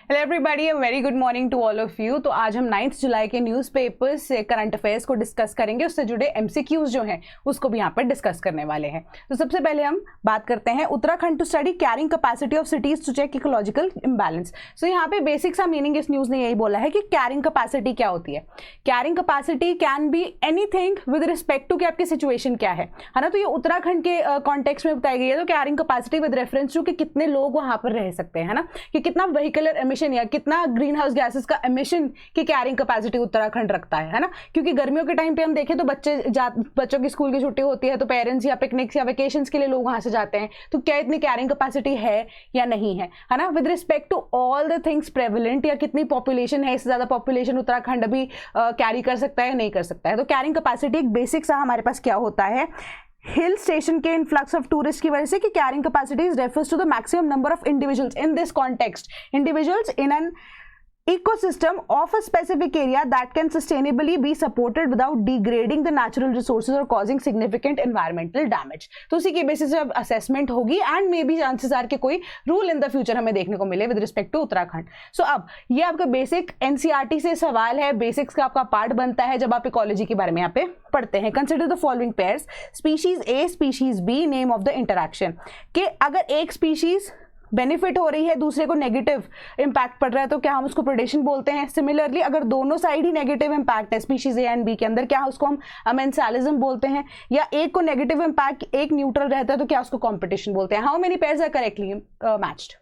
Hello everybody, very good morning to all of you. तो आज हम 9 जुलाई के न्यूज़पेपर्स से करंट अफेयर्स को डिस्कस करेंगे, उससे जुड़े एमसीक्यूज जो हैं उसको भी यहाँ पर डिस्कस करने वाले हैं। तो सबसे पहले हम बात करते हैं Uttarakhand to study carrying capacity of cities to check ecological imbalance. So यहाँ पे बेसिक सा मीनिंग इस न्यूज़ ने यही बोला है कि कैरिंग कैपेसिटी क्या होती है। Carrying capacity can be anything with respect to कि आपकी सिचुएशन क्या है ना। तो ये उत्तराखंड के कॉन्टेक्स्ट में बताई गई है। तो carrying capacity with reference to कि कितने लोग वहाँ पर रह सकते हैं ना, कि कितना व्हीकलर एमिशन या कितना ग्रीन हाउस गैसेस का एमिशन की कैरिंग कैपेसिटी उत्तराखंड रखता है ना। क्योंकि गर्मियों के टाइम पे हम देखें तो बच्चों की स्कूल की छुट्टी होती है तो पेरेंट्स या पिकनिक्स या वेकेशंस के लिए लोग वहां से जाते हैं। तो क्या इतनी कैरिंग कैपेसिटी है या नहीं है ना, with respect to all the things prevalent, या कितनी पॉपुलेशन है, इससे ज्यादा पॉपुलेशन उत्तराखंड अभी कैरी कर सकता है नहीं कर सकता है। तो कैरिंग कैपेसिटी एक बेसिक सा हमारे पास क्या होता है, हिल स्टेशन के इनफ्लक्स ऑफ टूरिस्ट की वजह से कि carrying capacity refers to the maximum number of individuals in this context, individuals in an ecosystem of a specific area that can sustainably be supported without degrading the natural resources or causing significant environmental damage। तो उसी के basis पे assessment होगी and may be chances are कि कोई rule in the future हमें देखने को मिले विद रिस्पेक्ट टू उत्तराखंड। सो अब ये आपका बेसिक एनसीईआरटी से सवाल है, बेसिक्स का आपका पार्ट बनता है जब आप इकोलॉजी के बारे में यहाँ पे पढ़ते हैं। Consider the following pairs, species A species B, name of the interaction. कि अगर एक स्पीशीज बेनिफिट हो रही है, दूसरे को नेगेटिव इंपैक्ट पड़ रहा है, तो क्या हम उसको प्रेडेशन बोलते हैं। सिमिलरली अगर दोनों साइड ही नेगेटिव इंपैक्ट है स्पीशीज ए एंड बी के अंदर, क्या उसको हम अमेंसालिज्म बोलते हैं। या एक को नेगेटिव इंपैक्ट एक न्यूट्रल रहता है तो क्या उसको कंपटीशन बोलते हैं। How many pairs are correctly matched.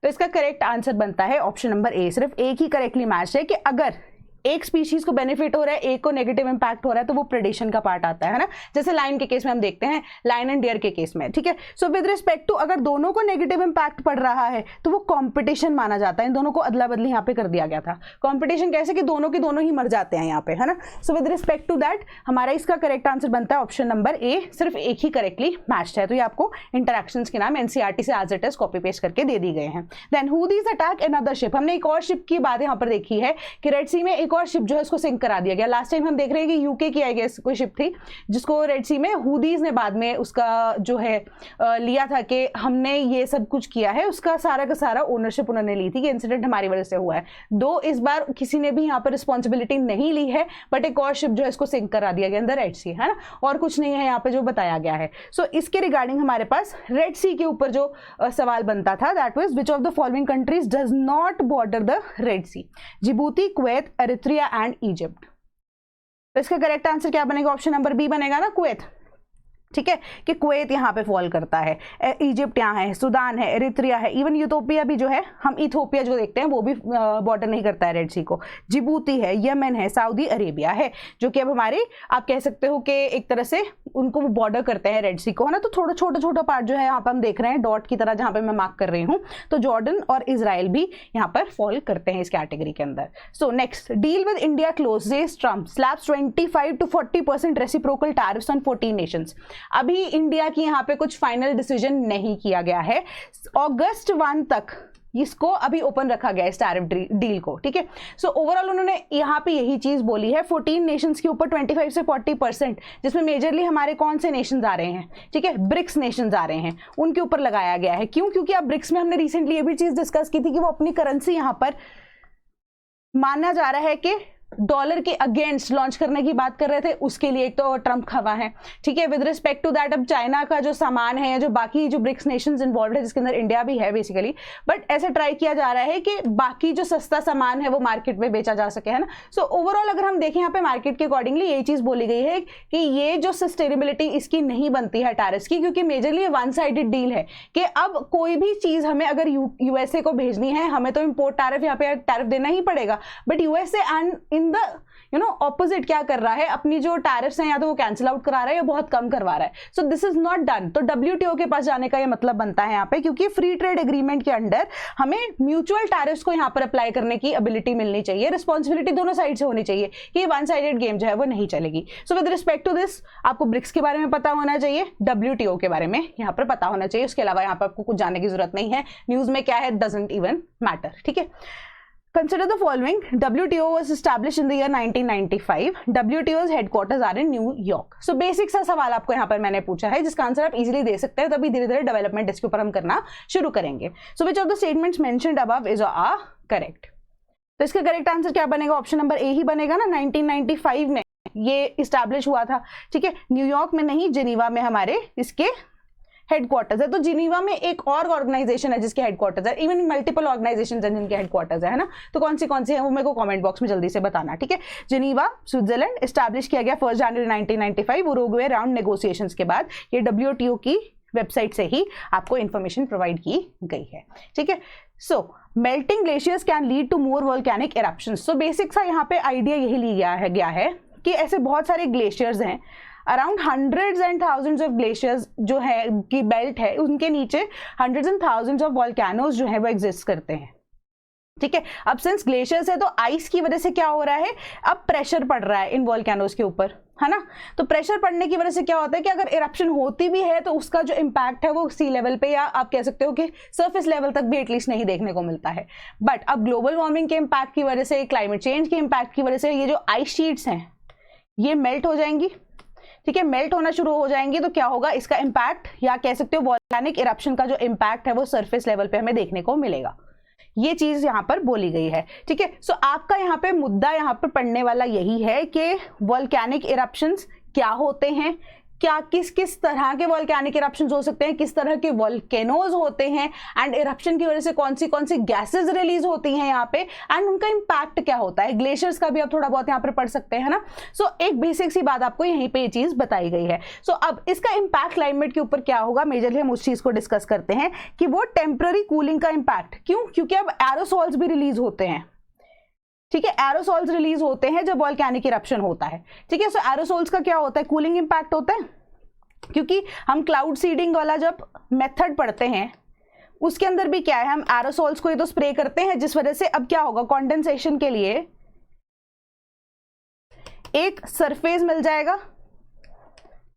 तो इसका करेक्ट आंसर बनता है ऑप्शन नंबर ए, सिर्फ एक ही करेक्टली मैच है कि अगर एक स्पीशीज को बेनिफिट हो रहा है, एक को नेगेटिव इंपैक्ट हो रहा है, तो वो प्रेडेशन का पार्ट आता है ना। जैसे लाइन के केस में हम देखते हैं, लाइन एंड डियर के केस में, ठीक है। सो विद रिस्पेक्ट टू अगर दोनों को नेगेटिव इंपैक्ट पड़ रहा है तो वो कंपटीशन माना जाता है। इन दोनों को अदला बदली यहाँ पे कर दिया गया था। कंपटीशन कैसे कि दोनों के दोनों ही मर जाते हैं यहाँ पे, है ना। So with respect to that हमारा इसका करेक्ट आंसर बनता है ऑप्शन नंबर ए, सिर्फ एक ही करेक्टली मैच्ड है। तो ये आपको इंटरैक्शंस के नाम एनसीईआरटी से as it is copy paste करके दे दी गए हैं। Then Houthis attack another ship. हमने एक और शिप की बात यहाँ पर देखी है कि रेड सी में एक और शिप जो है उसको करा दिया गया। लास्ट टाइम हम देख रहे हैं कि यूके की आई गेस कोई शिप थी जिसको रेड सी में हुदीज ने बाद में उसका जो है लिया था कि हमने ये सब कुछ किया है, उसका सारा का सारा ओनरशिप उन्होंने ली थी कि इंसिडेंट हमारी वजह से हुआ है। दो इस बार किसी ने भी यहाँ पर रिस्पॉन्सिबिलिटी नहीं ली है, बट एक और शिप जो है इसको सिंक करा दिया गया अंदर रेड सी, है ना। और कुछ नहीं है यहाँ पे जो बताया गया है। सो इसके रिगार्डिंग हमारे पास रेड सी के ऊपर जो सवाल बनता था, that was which of the following countries does not border the red sea, Djibouti, Kuwait, Eritrea and Egypt. तो इसका करेक्ट आंसर क्या बनेगा, ऑप्शन नंबर बी बनेगा ना, कुवैत। ठीक है, कि कुवैत यहाँ पे फॉल करता है, इजिप्ट यहाँ है, सूडान है, एरिथ्रिया है, इवन यूथोपिया भी जो है, हम इथोपिया जो देखते हैं वो भी बॉर्डर नहीं करता है रेड सी को। जिबूती है, यमन है, सऊदी अरेबिया है, जो कि अब हमारे आप कह सकते हो कि एक तरह से उनको वो बॉर्डर करते हैं रेड सी को, है ना। तो थोड़ा छोटा छोटा पार्ट जो है यहाँ पर हम देख रहे हैं डॉट की तरह जहाँ पे मैं मार्क कर रही हूँ, तो जॉर्डन और इजराइल भी यहाँ पर फॉल करते हैं इस कैटेगरी के अंदर। So next, deal with India closes, Trump slaps 25 to 40% reciprocal tariffs on 14 nations. अभी इंडिया की यहाँ पे कुछ फाइनल डिसीजन नहीं किया गया है, अगस्त 1 तक इसको अभी ओपन रखा गया है इस टैरिफ डील को, ठीक है। सो ओवरऑल उन्होंने यहाँ पे यही चीज बोली है, 14 नेशंस के ऊपर 25 से 40%, जिसमें मेजरली हमारे कौन से नेशंस आ रहे हैं, ठीक है, ब्रिक्स नेशंस आ रहे हैं, उनके ऊपर लगाया गया है। क्यों? क्योंकि अब ब्रिक्स में हमने रिसेंटली ये भी चीज डिस्कस की थी कि वो अपनी करेंसी यहाँ पर माना जा रहा है कि डॉलर के अगेंस्ट लॉन्च करने की बात कर रहे थे, उसके लिए एक तो ट्रम्प खवा है, ठीक है। विद रिस्पेक्ट टू दैट अब चाइना का जो सामान है, जो बाकी जो ब्रिक्स नेशंस इन्वॉल्व है, जिसके अंदर इंडिया भी है बेसिकली, बट ऐसे ट्राई किया जा रहा है कि बाकी जो सस्ता सामान है वो मार्केट में बेचा जा सके, है ना। सो ओवरऑल अगर हम देखें यहाँ पे मार्केट के अकॉर्डिंगली यही चीज बोली गई है कि ये जो सस्टेनेबिलिटी इसकी नहीं बनती है टैरिफ्स की, क्योंकि मेजरली वन साइडेड डील है कि अब कोई भी चीज हमें अगर यूएसए को भेजनी है, हमें तो इंपोर्ट टैरिफ यहाँ पे टैरिफ देना ही पड़ेगा, but USA and in the opposite क्या कर रहा है, अपनी जो टैरिफ्स हैं या तो वो कैंसिल आउट करा रहा है या बहुत कम करवा रहा है। So this is not done. तो डब्ल्यूटीओ के पास जाने का ये मतलब बनता है यहाँ पे, क्योंकि फ्री ट्रेड एग्रीमेंट के अंडर हमें म्यूचुअल टैरिफ्स को यहाँ पर अप्लाई करने की एबिलिटी मिलनी चाहिए, रिस्पॉन्सिबिलिटी दोनों साइड से होनी चाहिए कि वन साइडेड गेम जो है वो नहीं चलेगी। So with respect to this आपको ब्रिक्स के बारे में पता होना चाहिए, डब्ल्यूटीओ के बारे में यहाँ पर पता होना चाहिए, उसके अलावा यहाँ पर आपको कुछ जानने की जरूरत नहीं है। न्यूज में क्या है डजंट इवन मैटर, ठीक है। Consider the following. WTO was established in the year 1995. WTO's headquarters are in New York. So basic सा सवाल आपको यहाँ पर मैंने पूछा है जिसका आंसर आप इजीली दे सकते हैं, तभी धीरे धीरे डेवलपमेंट इसके ऊपर हम करना शुरू करेंगे. So which of the statements mentioned above is correct? तो इसका करेक्ट आंसर क्या बनेगा? ऑप्शन नंबर ए ही बनेगा ना. 1995 में ये इस्टेब्लिश हुआ था. ठीक है, न्यूयॉर्क में नहीं, जिनीवा में हमारे इसके हेडक्वार्टर्स है. तो जिनीवा में एक और ऑर्गेनाइजेशन है जिसके हेडक्वार्टर्स है, इवन मल्टीपल ऑर्गेनाइजेशन हैं जिनके हेडक्वार्टर्स है ना. तो कौन सी है वो मेरे को कमेंट बॉक्स में जल्दी से बताना. ठीक है, जिनीवा स्विट्जरलैंड, एस्टैब्लिश किया गया 1 जनवरी 1995 उरुग्वे राउंड नेगोशिएशंस के बाद. ये WTO की वेबसाइट से ही आपको इंफॉर्मेशन प्रोवाइड की गई है. ठीक है, so melting glaciers can lead to more volcanic eruptions. So basic सा यहाँ पे आइडिया यही लिया है कि ऐसे बहुत सारे ग्लेशियर्स हैं, around hundreds and thousands of glaciers जो है की बेल्ट है, उनके नीचे hundreds and thousands of volcanoes जो है वो एग्जिस्ट करते हैं. ठीक है, अब सिंस ग्लेशियर्स है तो आइस की वजह से क्या हो रहा है, अब प्रेशर पड़ रहा है इन वोल्केनोज के ऊपर, है ना. तो प्रेशर पड़ने की वजह से क्या होता है कि अगर इरप्शन होती भी है तो उसका जो इम्पैक्ट है वो सी लेवल पे या आप कह सकते हो कि सरफेस लेवल तक भी एटलीस्ट नहीं देखने को मिलता है. बट अब ग्लोबल वार्मिंग के इम्पैक्ट की वजह से, क्लाइमेट चेंज के इम्पैक्ट की वजह से ये जो आइस शीट्स हैं ये मेल्ट हो जाएंगी. ठीक है, मेल्ट होना शुरू हो जाएंगे तो क्या होगा, इसका इम्पैक्ट या कह सकते हो वोल्केनिक इरप्शन का जो इम्पैक्ट है वो सरफेस लेवल पे हमें देखने को मिलेगा. ये चीज यहाँ पर बोली गई है. ठीक है, सो आपका यहाँ पे मुद्दा यहाँ पर पढ़ने वाला यही है कि वोल्केनिक इरप्शंस क्या होते हैं, क्या किस किस तरह के वोल्केनिक इरप्शंस हो सकते हैं, किस तरह के वोल्केनोज होते हैं, एंड इरप्शन की वजह से कौन सी गैसेस रिलीज होती हैं यहाँ पे, एंड उनका इम्पैक्ट क्या होता है. ग्लेशियर्स का भी आप थोड़ा बहुत यहाँ पर पढ़ सकते हैं ना. सो एक बेसिक सी बात आपको यहीं पे ये चीज बताई गई है. सो अब इसका इम्पैक्ट क्लाइमेट के ऊपर क्या होगा, मेजरली हम उस चीज को डिस्कस करते हैं कि वो टेम्पररी कूलिंग का इम्पैक्ट. क्यों? क्योंकि अब एरोसॉल्स भी रिलीज होते हैं. ठीक है, एरोसॉल्स रिलीज होते हैं जब वोल्केनिक इरप्शन होता है. ठीक है, सो एरोसॉल्स का क्या होता है, कूलिंग इंपैक्ट होता है. क्योंकि हम क्लाउड सीडिंग वाला जब मेथड पढ़ते हैं उसके अंदर भी क्या है, हम एरोसॉल्स को ये तो स्प्रे करते हैं, जिस वजह से अब क्या होगा, कंडेंसेशन के लिए एक सरफेस मिल जाएगा.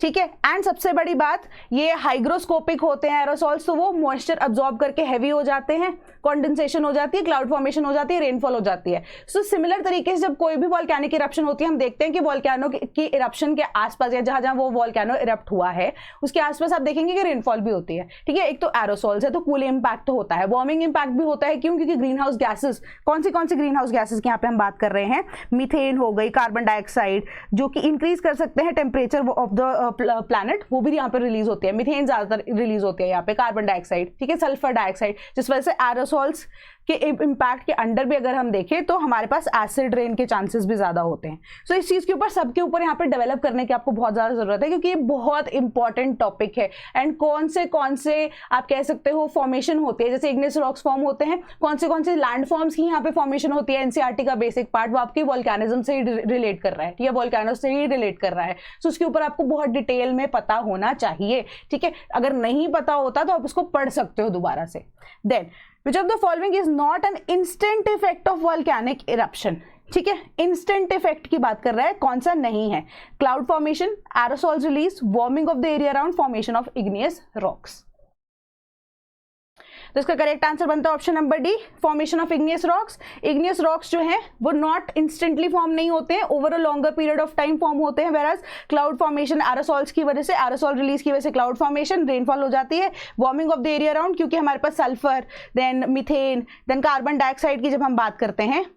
ठीक है, एंड सबसे बड़ी बात ये हाइग्रोस्कोपिक होते हैं एरोसॉल्स, तो वो मॉइस्चर अब्सॉर्ब करके हैवी हो जाते हैं, कंडेंसेशन हो जाती है, क्लाउड फॉर्मेशन हो जाती है, रेनफॉल हो जाती है. सो सिमिलर तरीके से जब कोई भी वोल्केनिक इरप्शन होती है, हम देखते हैं कि वोल्केनो की इरप्शन के आसपास या जहां जहां वो वोल्केनो इरप्ट हुआ है उसके आसपास आप देखेंगे कि रेनफॉल भी होती है. ठीक है, एक तो एरोसॉल्स है तो कूलिंग इंपैक्ट तो होता है, वार्मिंग इंपैक्ट भी होता है. क्यों? क्योंकि ग्रीन हाउस गैसेस, कौन सी ग्रीन हाउस गैसेस की यहाँ पे हम बात कर रहे हैं, मीथेन हो गई, कार्बन डाइऑक्साइड, जो कि इंक्रीज कर सकते हैं टेम्परेचर ऑफ द प्लैनेट, वो भी यहाँ पर रिलीज होती है. मीथेन ज्यादातर रिलीज होती है यहाँ पे, कार्बन डाइऑक्साइड, ठीक है, सल्फर डाइऑक्साइड, जिस वजह से एरोसॉल्स के इम्पैक्ट के अंडर भी अगर हम देखें तो हमारे पास एसिड रेन के चांसेस भी ज्यादा होते हैं. सो इस चीज के ऊपर सबके ऊपर यहाँ पे डेवलप करने की आपको बहुत ज्यादा जरूरत है, क्योंकि ये बहुत इंपॉर्टेंट टॉपिक है. एंड कौन से आप कह सकते हो फॉर्मेशन होती है, जैसे इग्नियस रॉक्स फॉर्म होते हैं, कौन से लैंड फॉर्म्स की यहाँ पे फॉर्मेशन होती है, एनसीईआरटी का बेसिक पार्ट वो आपके वोल्केनिज्म से ही रिलेट कर रहा है या वोल्केनो से ही रिलेट कर रहा है. सो उसके ऊपर आपको बहुत डिटेल में पता होना चाहिए. ठीक है, अगर नहीं पता होता तो आप उसको पढ़ सकते हो दोबारा से. Then which of the following is not an instant effect of volcanic eruption. ठीक है, इंस्टेंट इफेक्ट की बात कर रहा है, कौन सा नहीं है, cloud formation, aerosols release, warming of the area around, formation of igneous rocks. तो इसका करेक्ट आंसर बनता है option number D, formation of igneous rocks. Igneous rocks जो है वो नॉट इंस्टेंटली फॉर्म नहीं होते हैं, over a longer period of time form होते हैं. वेराज क्लाउड फॉर्मेशन एरोसॉल्स की वजह से, एरोसॉल रिलीज की वजह से क्लाउड फॉर्मेशन, रेनफॉल हो जाती है, warming of the area around, क्योंकि हमारे पास sulphur, then methane, then carbon dioxide की जब हम बात करते हैं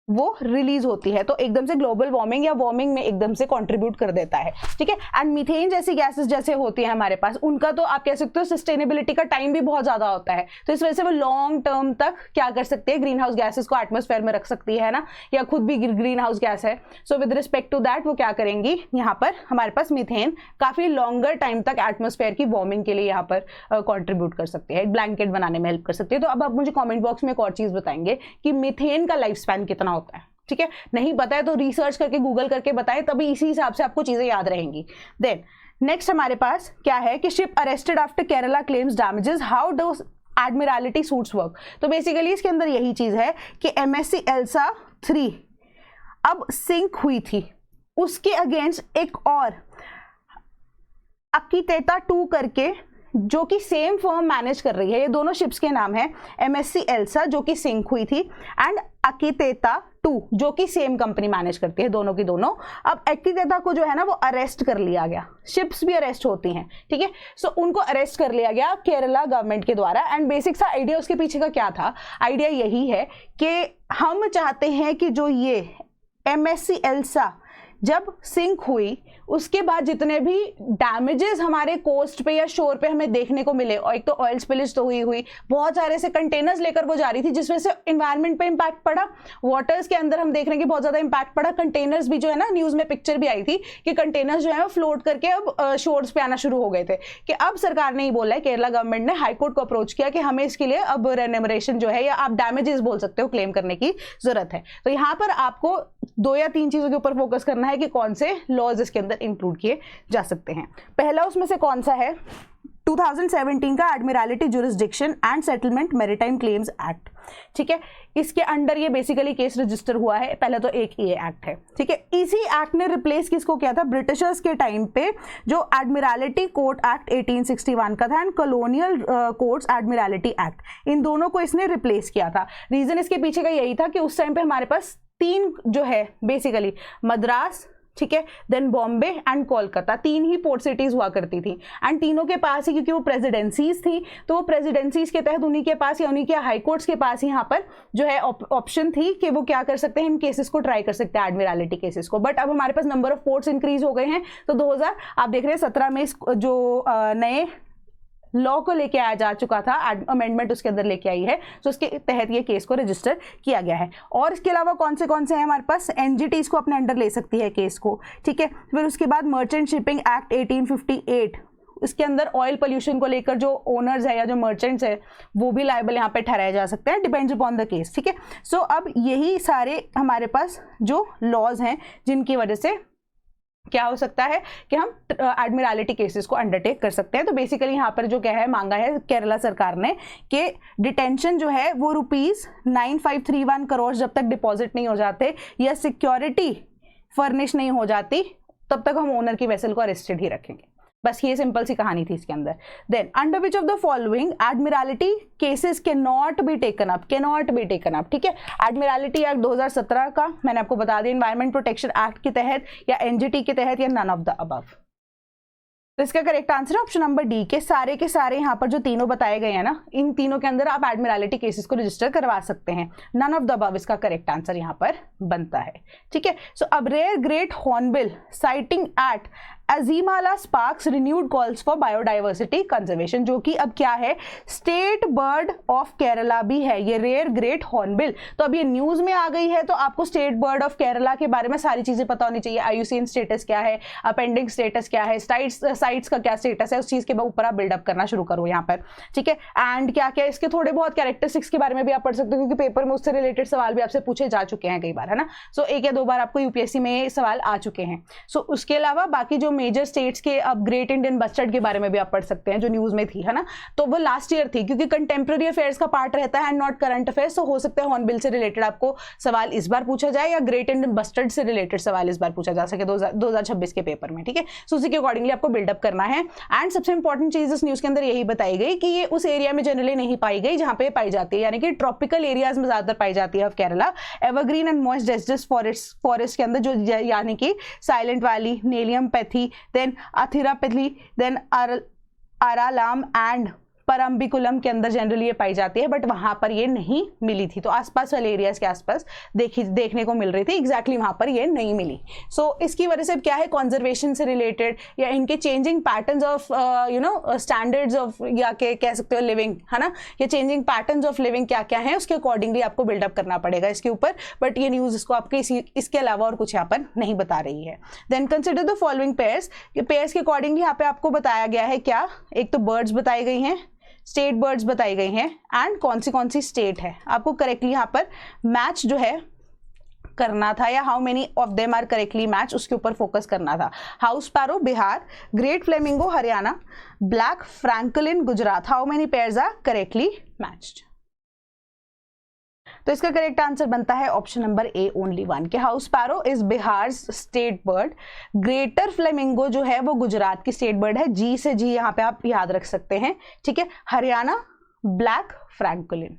वो रिलीज होती है तो एकदम से ग्लोबल वार्मिंग या वार्मिंग में एकदम से कंट्रीब्यूट कर देता है. ठीक है, एंड मीथेन जैसी गैसेस जैसे होती है हमारे पास, उनका तो आप कह सकते हो सस्टेनेबिलिटी का टाइम भी बहुत ज्यादा होता है, तो इस वजह से वो लॉन्ग टर्म तक क्या कर सकते हैं, ग्रीन हाउस गैसेस को एटमॉस्फेयर में रख सकती है ना, या खुद भी ग्रीन हाउस गैस है. So with respect to that वो क्या करेंगी, यहाँ पर हमारे पास मीथेन काफी लॉन्गर टाइम तक एटमॉस्फेयर की वार्मिंग के लिए यहाँ पर कॉन्ट्रीब्यूट कर सकती है, ब्लैंकेट बनाने में हेल्प कर सकती है. तो अब आप मुझे कॉमेंट बॉक्स में एक और चीज बताएंगे कि मीथेन का लाइफ स्पैन कितना होता है. ठीक है, नहीं पता है तो रिसर्च करके गूगल करके बताएं, तभी इसी हिसाब से आपको चीजें याद रहेंगी. देन नेक्स्ट हमारे पास क्या है कि ship arrested after Kerala claims damages, how does Admiralty suits work. तो बेसिकली इसके अंदर यही चीज है कि MSC एल्सा 3 अब सिंक हुई थी, उसके अगेंस्ट एक और अकीतेता 2 करके जो कि सेम फर्म मैनेज कर रही है। ये दोनों शिप्स के नाम है MSC एल्सा जो कि सिंक हुई थी, एंड अकितेता 2 जो कि सेम कंपनी मैनेज करती है, दोनों की दोनों। अब अकितेता को जो है ना वो अरेस्ट कर लिया गया, शिप्स भी अरेस्ट होती हैं, ठीक है। सो उनको अरेस्ट कर लिया गया केरला गवर्नमेंट के द्वारा। एंड बेसिक सा आइडिया उसके पीछे का क्या था, आइडिया यही है कि हम चाहते हैं कि जो ये MSC एल्सा जब सिंक हुई उसके बाद जितने भी डैमेजेस हमारे कोस्ट पे या शोर पे हमें देखने को मिले, और एक तो ऑयल स्पिलेज तो हुई बहुत सारे से कंटेनर्स लेकर वो जा रही थी जिसमें से इन्वायरमेंट पे इम्पैक्ट पड़ा, वाटर्स के अंदर हम देख रहे हैं कि बहुत ज्यादा इम्पैक्ट पड़ा। कंटेनर्स भी जो है ना, न्यूज में पिक्चर भी आई थी कि कंटेनर्स जो है वो फ्लोट करके अब शोर्स पे आना शुरू हो गए थे। कि अब सरकार ने ही बोला है, केरला गवर्नमेंट ने हाईकोर्ट को अप्रोच किया कि हमें इसके लिए अब रेन्यूमरेशन जो है, या आप डैमेजेस बोल सकते हो, क्लेम करने की जरूरत है। तो यहाँ पर आपको 2 या 3 चीजों के ऊपर फोकस करना है कि कौन से लॉज इसके अंदर इंक्लूड किए जा सकते हैं। पहला उसमें से कौन सा है, 2017 का admiralty jurisdiction and settlement maritime claims act, ठीक है। इसके अंडर ये बेसिकली केस रजिस्टर हुआ है। पहले तो एक ये एक्ट है, ठीक है। इसी एक्ट ने रिप्लेस किसको किया था, ब्रिटिशर्स के टाइम पे जो एडमिरलिटी कोर्ट एक्ट 1861 का था and colonial courts admiralty act, इन दोनों को इसने रिप्लेस किया था। रीजन इसके पीछे का यही था कि उस टाइम पे हमारे पास 3 जो है बेसिकली मद्रास, ठीक है, देन बॉम्बे एंड कोलकाता, 3 ही पोर्ट सिटीज हुआ करती थी। एंड तीनों के पास ही, क्योंकि वो प्रेसिडेंसीज थी, तो वो प्रेसिडेंसीज के तहत उन्हीं के पास या उन्हीं के हाई कोर्ट्स के पास ही यहाँ पर जो है ऑप्शन थी कि वो क्या कर सकते हैं, इन केसेस को ट्राई कर सकते हैं, एडमिरलिटी केसेस को। बट अब हमारे पास नंबर ऑफ पोर्ट्स इंक्रीज हो गए हैं, तो 2000 आप देख रहे हैं 17 में जो नए लॉ को लेके आया जा चुका था, अमेंडमेंट उसके अंदर लेके आई है, तो उसके तहत ये केस को रजिस्टर किया गया है। और इसके अलावा कौन से हैं हमारे पास, एनजीटीज को अपने अंडर ले सकती है केस को, ठीक है। फिर उसके बाद मर्चेंट शिपिंग एक्ट 1858, इसके अंदर ऑयल पोल्यूशन को लेकर जो ओनर्स है या जो मर्चेंट्स है वो भी लायबल यहाँ पे ठहराए जा सकते हैं, डिपेंड्स अपॉन द केस, ठीक है। सो अब यही सारे हमारे पास जो लॉज हैं जिनकी वजह से क्या हो सकता है कि हम एडमिरलिटी केसेस को अंडरटेक कर सकते हैं। तो बेसिकली यहाँ पर जो क्या है मांगा है केरला सरकार ने कि डिटेंशन जो है वो ₹9531 करोड़ जब तक डिपॉजिट नहीं हो जाते या सिक्योरिटी फर्निश नहीं हो जाती, तब तक हम ओनर की वेसल को अरेस्टेड ही रखेंगे। बस ये सिंपल सी कहानी थी इसके अंदर। Then under which of the following admiralty cases can not be taken up, ठीक है। एडमिरलिटी एक्ट 2017 का मैंने आपको बता दिया, एनवायरमेंट प्रोटेक्शन एक्ट के तहत या एनजीटी के तहत या नन ऑफ द अबव। तो इसका करेक्ट आंसर है ऑप्शन नंबर डी के सारे यहाँ पर जो तीनों बताए गए हैं ना, इन तीनों के अंदर आप एडमिरलिटी केसेस को रजिस्टर करवा सकते हैं। नन ऑफ द अबव इसका करेक्ट आंसर यहाँ पर बनता है, ठीक है। सो अब rare great hornbill sighting at Azhimala sparks renewed calls for biodiversity conservation, जो कि अब क्या है, स्टेट बर्ड ऑफ केरला भी है ये रेयर ग्रेट हॉर्नबिल। तो अब ये न्यूज में आ गई है, तो आपको स्टेट बर्ड ऑफ केरला के बारे में सारी चीजें पता होनी चाहिए। IUCN स्टेटस क्या है, अपेंडिंग स्टेटस क्या है, साइट्स का क्या स्टेटस है, उस चीज के ऊपर आप बिल्डअप करना शुरू करो यहाँ पर, ठीक है। एंड क्या क्या इसके थोड़े बहुत कैरेक्टरिस्टिक्स के बारे में भी आप पढ़ सकते हो, क्योंकि पेपर में उससे रिलेटेड सवाल भी आपसे पूछे जा चुके हैं कई बार, है ना। सो 1 या 2 बार आपको यूपीएससी में सवाल आ चुके हैं। सो उसके अलावा बाकी जो मेजर स्टेट्स के, अब ग्रेट इंडियन बस्टर्ड के बारे में भी आप पढ़ सकते हैं जो न्यूज में थी, है ना। तो वो लास्ट ईयर थी, क्योंकि कंटेम्प्रेरी अफेयर्स का पार्ट रहता है एंड नॉट करंट अफेयर्स। तो हो सकता है हॉर्नबिल से रिलेटेड आपको सवाल इस बार पूछा जाए या ग्रेट इंडियन बस्टर्ड से रिलेटेड सवाल इस बार पूछा जा सके 2026 के पेपर में, ठीक है। सो उसी के अकॉर्डिंगली आपको बिल्डअप करना है। एंड सबसे इंपॉर्टेंट चीज इस न्यूज के अंदर यही बताई गई कि ये उस एरिया में जनरली नहीं पाई गई जहां पे पाई जाती है, यानी कि ट्रॉपिकल एरियाज में ज्यादातर पाई जाती है of Kerala. Evergreen and moist deciduous forest के अंदर जो यानी कि silent valley, Nelliyampathy, then Athirappilly, then Aralam and Parambikulam के अंदर जनरली ये पाई जाती है, बट वहां पर ये नहीं मिली थी। तो आसपास वाले एरियाज के आसपास देखने को मिल रही थी, एग्जैक्टली वहां पर ये नहीं मिली। सो इसकी वजह से क्या है, कंजर्वेशन से रिलेटेड या इनके changing patterns of standards of, या कह सकते हो लिविंग, है ना, या चेंजिंग पैटर्न्स ऑफ लिविंग क्या क्या है, उसके अकॉर्डिंगली आपको बिल्डअप करना पड़ेगा इसके ऊपर। बट ये न्यूज इसको आपके इसके अलावा और कुछ यहाँ पर नहीं बता रही है। Then consider the following pairs के अकॉर्डिंगली यहाँ पे आपको बताया गया है क्या, एक तो बर्ड्स बताई गई हैं, स्टेट बर्ड्स बताई गई हैं, एंड कौन सी स्टेट है। आपको करेक्टली यहाँ पर मैच जो है करना था, या how many of them are correctly match, उसके ऊपर फोकस करना था। House sparrow Bihar, great flamingo Haryana, black francolin Gujarat, how many pairs are correctly matched. तो इसका करेक्ट आंसर बनता है option number A, only one, कि house sparrow is Bihar state bird. Greater flamingo जो है वो गुजरात की स्टेट बर्ड है। जी से जी यहाँ पे आप याद रख सकते हैं, ठीक है। हरियाणा ब्लैक फ्रैंकोलिन,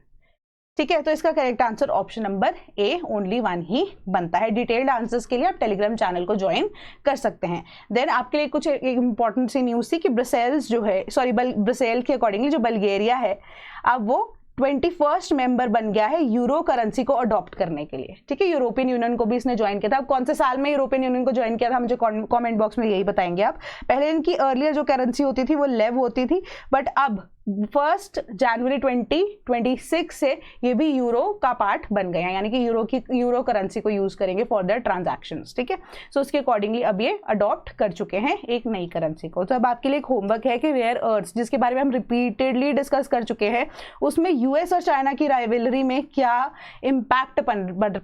ठीक है। तो इसका correct answer option number A, only one ही बनता है। डिटेल्ड आंसर्स के लिए आप टेलीग्राम चैनल को ज्वाइन कर सकते हैं। देन आपके लिए कुछ एक इंपॉर्टेंट सी न्यूज़ थी कि ब्रसेल्स जो है, सॉरी ब्रसेल के अकॉर्डिंगली जो बल्गेरिया है अब वो 21st मेंबर बन गया है यूरो करेंसी को अडॉप्ट करने के लिए, ठीक है। यूरोपियन यूनियन को भी इसने ज्वाइन किया था। अब कौन से साल में यूरोपियन यूनियन को ज्वाइन किया था मुझे कमेंट बॉक्स में यही बताएंगे आप। पहले इनकी अर्लियर जो करेंसी होती थी वो लेव होती थी, बट अब 1 जनवरी 2026 से ये भी यूरो का पार्ट बन गया, यानी कि यूरो करेंसी को यूज करेंगे फॉर देयर ट्रांजैक्शंस, ठीक है। सो उसके अकॉर्डिंगली अब ये अडॉप्ट कर चुके हैं एक नई करेंसी को। तो अब आपके लिए एक होमवर्क है कि रेयर अर्थ्स, जिसके बारे में हम रिपीटेडली डिस्कस कर चुके हैं, उसमें यूएस और चाइना की राइवलरी में क्या इम्पैक्ट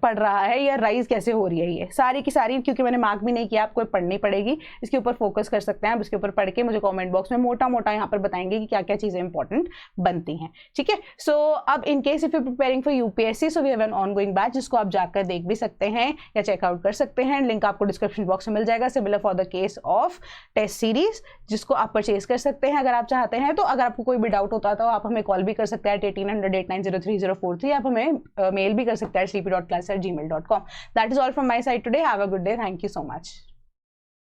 पड़ रहा है या राइज कैसे हो रही है, ये सारी की सारी, क्योंकि मैंने मार्क भी नहीं किया, आपको पढ़नी पड़ेगी, इसके ऊपर फोकस कर सकते हैं आप। इसके ऊपर पढ़ के मुझे कॉमेंट बॉक्स में मोटा मोटा यहाँ पर बताएंगे कि क्या क्या चीजें इंपॉर्टेंट बनती हैं, ठीक है। सो अब in case if you preparing for UPSC, so we have an ongoing batch जिसको आप जाकर देख भी सकते हैं या चेकआउट कर सकते हैं। लिंक आपको डिस्क्रिप्शन बॉक्स में मिल जाएगा, similar for the case of test series, जिसको आप परचेज कर सकते हैं अगर आप चाहते हैं। तो अगर आपको कोई भी डाउट होता है तो आप हमें कॉल भी कर सकते हैं 1800-890-3043। आप हमें मेल भी कर सकते हैं cp.class@gmail.com। That is all from my side today. Have a good day. Thank you so much.